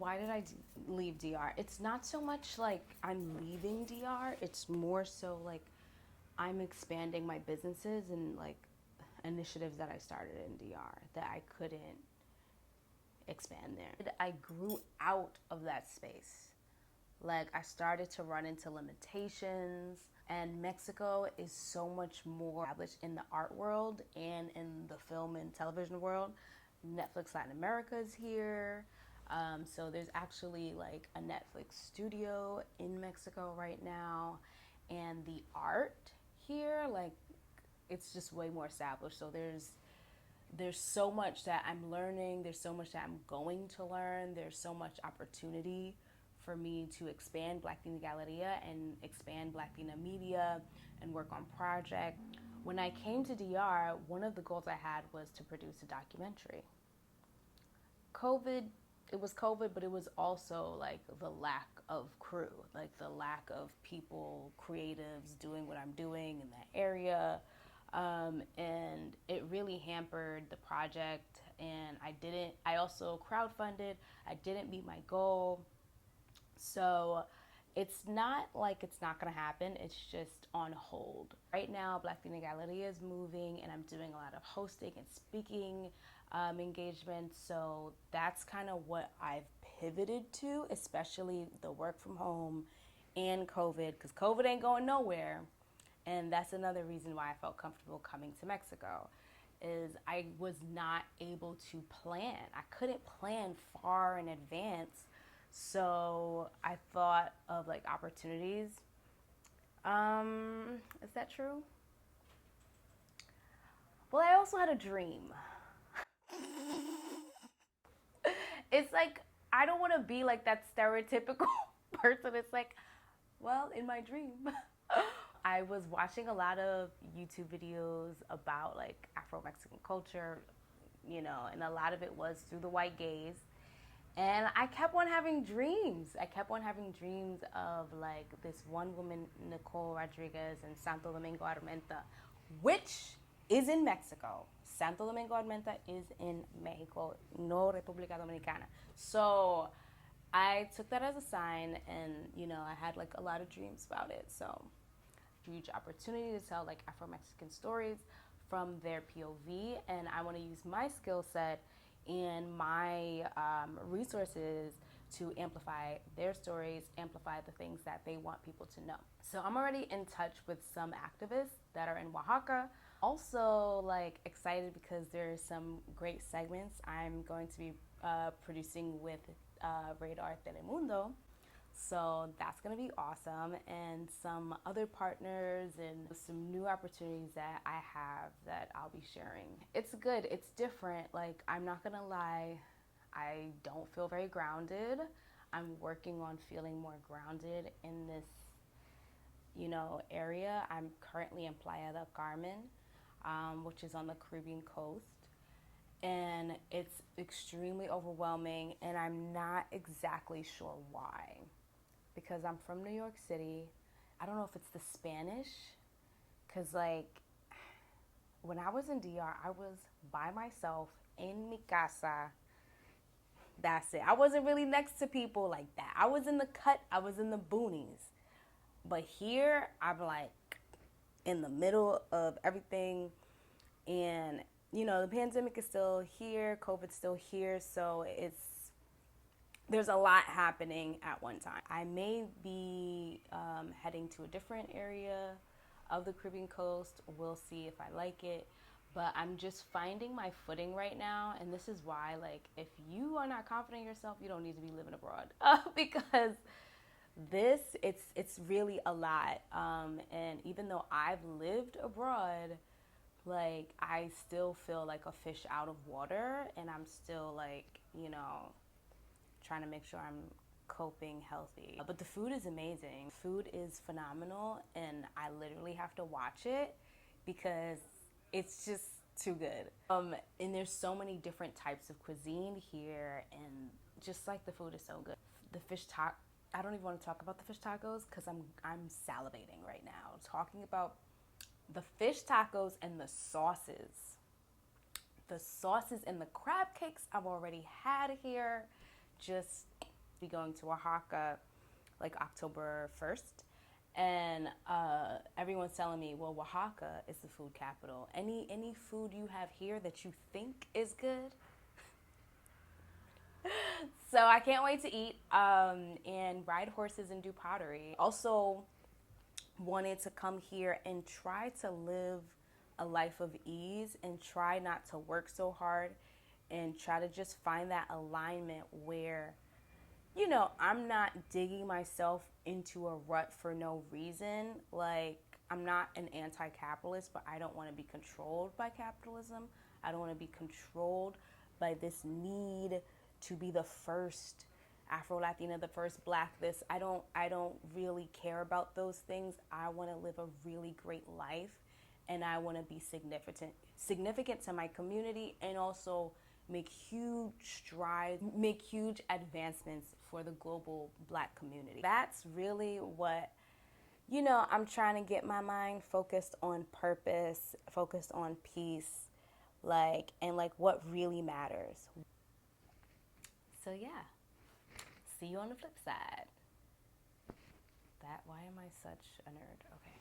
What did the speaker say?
Why did I leave DR? It's not so much like I'm leaving DR, it's more so like I'm expanding my businesses and like initiatives that I started in DR that I couldn't expand there. I grew out of that space. Like I started to run into limitations, and Mexico is so much more established in the art world and in the film and television world. Netflix Latin America is here. So there's actually like a Netflix studio in Mexico right now, and the art here, like it's just way more established. So there's so much that I'm learning. There's so much that I'm going to learn. There's so much opportunity for me to expand Black Latina Galleria and expand Black Latina media and work on projects. When I came to DR, one of the goals I had was to produce a documentary. COVID, it was COVID, but it was also like the lack of crew, like the lack of people, creatives doing what I'm doing in that area. And it really hampered the project. And I also crowdfunded. I didn't meet my goal. So it's not like it's not gonna happen, it's just on hold. Right now, Black Latina Galleria is moving, and I'm doing a lot of hosting and speaking engagements. So that's kind of what I've pivoted to, especially the work from home and COVID, because COVID ain't going nowhere. And that's another reason why I felt comfortable coming to Mexico, is I was not able to plan. I couldn't plan far in advance. So I thought of like opportunities. Is that true? Well, I also had a dream. It's like I don't want to be like that stereotypical person. It's like, well, in my dream, I was watching a lot of YouTube videos about like Afro-Mexican culture, and a lot of it was through the white gaze. And I kept on having dreams. I kept on having dreams of like this one woman, Nicole Rodriguez, and Santo Domingo Armenta, which is in Mexico. Santo Domingo Armenta is in Mexico, no Republica Dominicana. So I took that as a sign, and I had like a lot of dreams about it. So huge opportunity to tell like Afro-Mexican stories from their POV, and I want to use my skill set and my resources to amplify their stories, amplify the things that they want people to know. So I'm already in touch with some activists that are in Oaxaca. Also, like excited because there's some great segments I'm going to be producing with Radar Telemundo. So that's going to be awesome, and some other partners and some new opportunities that I have that I'll be sharing. It's good. It's different. Like, I'm not going to lie, I don't feel very grounded. I'm working on feeling more grounded in this, area. I'm currently in Playa del Carmen, which is on the Caribbean coast. And it's extremely overwhelming, and I'm not exactly sure why. Because I'm from New York City. I don't know if it's the Spanish, because like when I was in DR, I was by myself in mi casa. That's it. I wasn't really next to people like that. I was in the cut, I was in the boonies. But here, I'm like in the middle of everything. And, the pandemic is still here, COVID's still here. So there's a lot happening at one time. I may be heading to a different area of the Caribbean coast. We'll see if I like it. But I'm just finding my footing right now. And this is why, like, if you are not confident in yourself, you don't need to be living abroad. Because it's really a lot. And even though I've lived abroad, like, I still feel like a fish out of water. And I'm still, like, trying to make sure I'm coping healthy. But the food is amazing. Food is phenomenal, and I literally have to watch it because it's just too good. And there's so many different types of cuisine here, and just like the food is so good. The fish taco, I don't even want to talk about the fish tacos because I'm salivating right now talking about the fish tacos and the sauces. The sauces and the crab cakes I've already had here. Just be going to Oaxaca like October 1st. And everyone's telling me, well, Oaxaca is the food capital. Any food you have here that you think is good? So I can't wait to eat and ride horses and do pottery. Also wanted to come here and try to live a life of ease and try not to work so hard and try to just find that alignment where, you know, I'm not digging myself into a rut for no reason. Like, I'm not an anti-capitalist, but I don't want to be controlled by capitalism. I don't want to be controlled by this need to be the first Afro-Latina, the first Black this. I don't really care about those things. I want to live a really great life, and I want to be significant to my community, and also make huge strides, make huge advancements for the global Black community. That's really what, you know, I'm trying to get my mind focused on purpose, focused on peace, like, and like what really matters. So yeah, see you on the flip side. Why am I such a nerd? Okay.